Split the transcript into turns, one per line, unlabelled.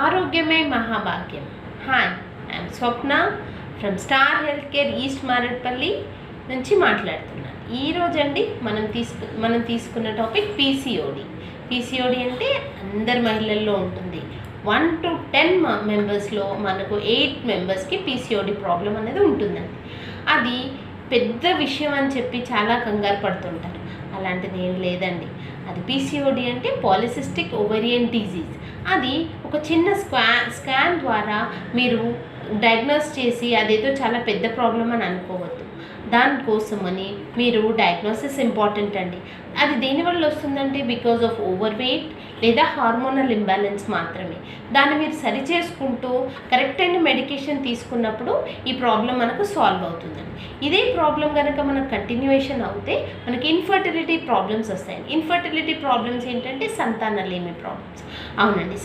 ఆరోగ్యమే మహాభాగ్యం. Hi, I'm Swapna from Star Health Care East Maredupalli నుంచి మాట్లాడుతున్నాను. ఈరోజు అండి మనం తీసుకున్న టాపిక్ పీసీఓడి. పీసీఓడి అంటే అందరి మహిళల్లో ఉంటుంది. 1 to 10 మెంబర్స్లో మనకు 8 మెంబర్స్కి పీసీఓడి ప్రాబ్లం అనేది ఉంటుందండి. అది పెద్ద విషయం అని చెప్పి చాలా కంగారు పడుతుంటారు. అలాంటిది ఏం లేదండి. అది పీసీఓడి అంటే పాలిసిస్టిక్ ఓవేరియన్ డిజీజ్. అది ఒక చిన్న స్కాన్ ద్వారా మీరు డయాగ్నోస్ చేసి అదేదో చాలా పెద్ద ప్రాబ్లం అని అనుకోవద్దు. దానికోసమని మీరు డయాగ్నోసిస్ ఇంపార్టెంట్ అండి. అది దేనివల్ల వస్తుందంటే బికాజ్ ఆఫ్ ఓవర్ వెయిట్ లేదా హార్మోనల్ ఇంబ్యాలెన్స్ మాత్రమే. దాన్ని మీరు సరి చేసుకుంటూ కరెక్ట్ అయిన మెడికేషన్ తీసుకున్నప్పుడు ఈ ప్రాబ్లం మనకు సాల్వ్ అవుతుందండి. ఇదే ప్రాబ్లం కనుక మనకు కంటిన్యూయేషన్ అవుతే మనకి ఇన్ఫర్టిలిటీ ప్రాబ్లమ్స్ వస్తాయి. ఇన్ఫర్టిలిటీ ప్రాబ్లమ్స్ ఏంటంటే సంతానలేమి ప్రాబ్లమ్స్. అవునండి,